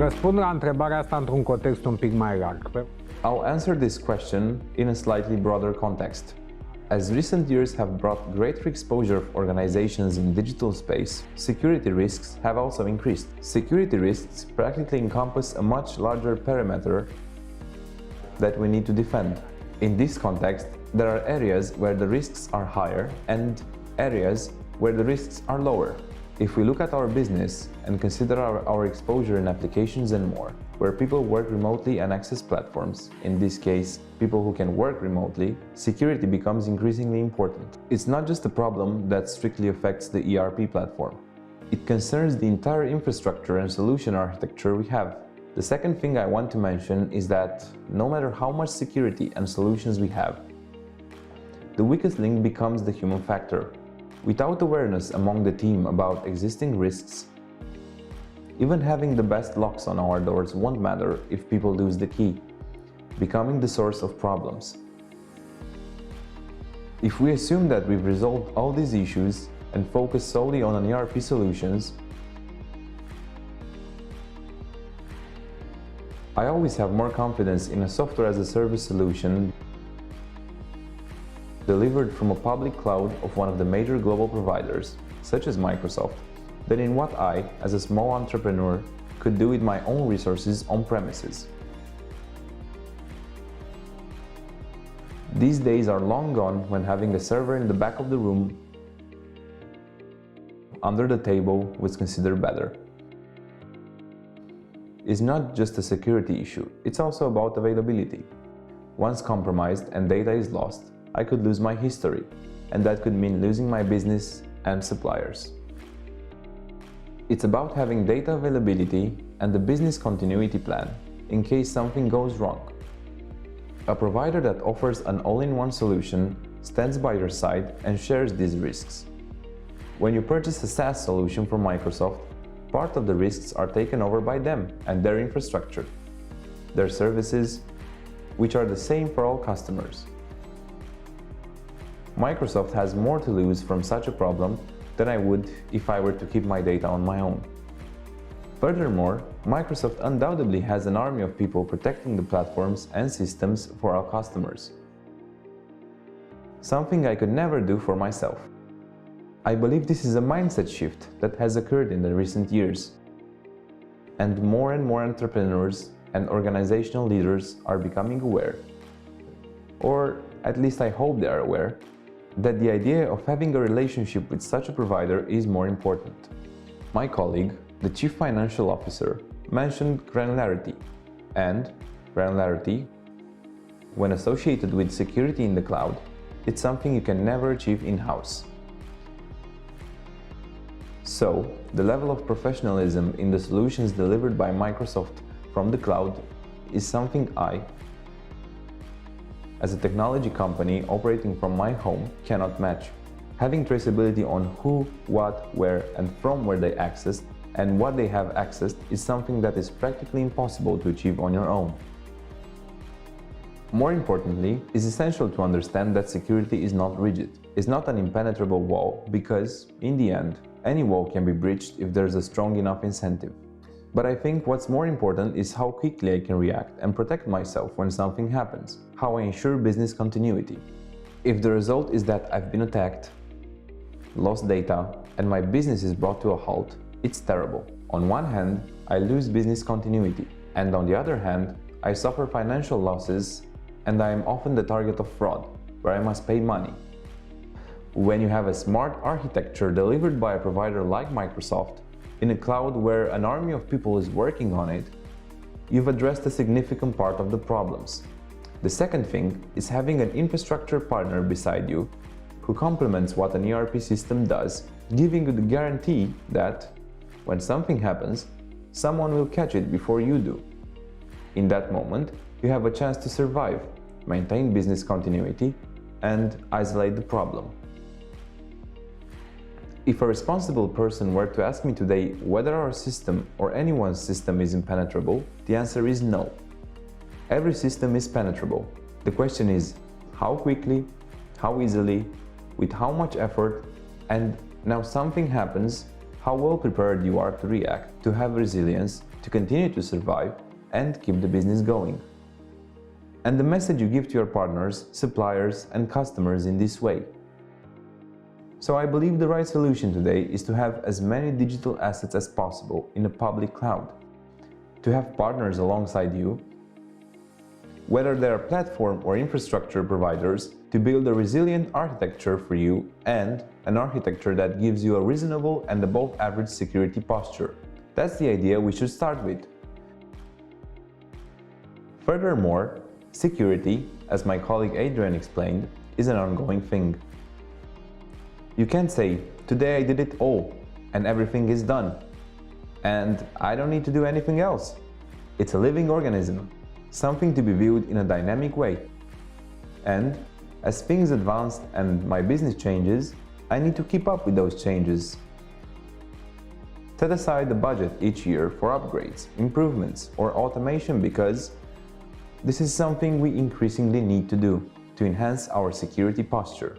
Răspund la întrebarea asta într-un context un pic mai larg. I'll answer this question in a slightly broader context. As recent years have brought greater exposure of organizations in digital space, security risks have also increased. Security risks practically encompass a much larger perimeter that we need to defend. In this context, there are areas where the risks are higher and areas where the risks are lower. If we look at our business and consider our exposure in applications and more, where people work remotely and access platforms, in this case, people who can work remotely, security becomes increasingly important. It's not just a problem that strictly affects the ERP platform. It concerns the entire infrastructure and solution architecture we have. The second thing I want to mention is that no matter how much security and solutions we have, the weakest link becomes the human factor. Without awareness among the team about existing risks, even having the best locks on our doors won't matter if people lose the key, becoming the source of problems. If we assume that we've resolved all these issues and focus solely on ERP solutions, I always have more confidence in a software as a service solution delivered from a public cloud of one of the major global providers, such as Microsoft, than in what I, as a small entrepreneur, could do with my own resources on premises. These days are long gone when having a server in the back of the room under the table was considered better. It's not just a security issue, it's also about availability. Once compromised and data is lost, I could lose my history, and that could mean losing my business and suppliers. It's about having data availability and the business continuity plan in case something goes wrong. A provider that offers an all-in-one solution stands by your side and shares these risks. When you purchase a SaaS solution from Microsoft, part of the risks are taken over by them and their infrastructure, their services, which are the same for all customers. Microsoft has more to lose from such a problem than I would if I were to keep my data on my own. Furthermore, Microsoft undoubtedly has an army of people protecting the platforms and systems for our customers. Something I could never do for myself. I believe this is a mindset shift that has occurred in the recent years, and more entrepreneurs and organizational leaders are becoming aware, or at least I hope they are aware, that the idea of having a relationship with such a provider is more important. My colleague, the Chief Financial Officer, mentioned granularity, and granularity, when associated with security in the cloud, it's something you can never achieve in-house. So, the level of professionalism in the solutions delivered by Microsoft from the cloud is something I, as a technology company operating from my home, cannot match. Having traceability on who, what, where, and from where they accessed and what they have accessed is something that is practically impossible to achieve on your own. More importantly, it's essential to understand that security is not rigid. It's not an impenetrable wall because, in the end, any wall can be breached if there's a strong enough incentive. But I think what's more important is how quickly I can react and protect myself when something happens, how I ensure business continuity. If the result is that I've been attacked, lost data, and my business is brought to a halt, it's terrible. On one hand, I lose business continuity, and on the other hand, I suffer financial losses and I am often the target of fraud, where I must pay money. When you have a smart architecture delivered by a provider like Microsoft, in a cloud where an army of people is working on it, you've addressed a significant part of the problems. The second thing is having an infrastructure partner beside you who complements what an ERP system does, giving you the guarantee that, when something happens, someone will catch it before you do. In that moment, you have a chance to survive, maintain business continuity, and isolate the problem. If a responsible person were to ask me today whether our system or anyone's system is impenetrable, the answer is no. Every system is penetrable. The question is how quickly, how easily, with how much effort, and now something happens, how well prepared you are to react, to have resilience, to continue to survive and keep the business going. And the message you give to your partners, suppliers, and customers in this way. So I believe the right solution today is to have as many digital assets as possible in a public cloud. To have partners alongside you, whether they are platform or infrastructure providers, to build a resilient architecture for you and an architecture that gives you a reasonable and above average security posture. That's the idea we should start with. Furthermore, security, as my colleague Adrian explained, is an ongoing thing. You can't say, today I did it all and everything is done, and I don't need to do anything else. It's a living organism, something to be viewed in a dynamic way. And as things advance and my business changes, I need to keep up with those changes. Set aside the budget each year for upgrades, improvements, or automation because this is something we increasingly need to do to enhance our security posture.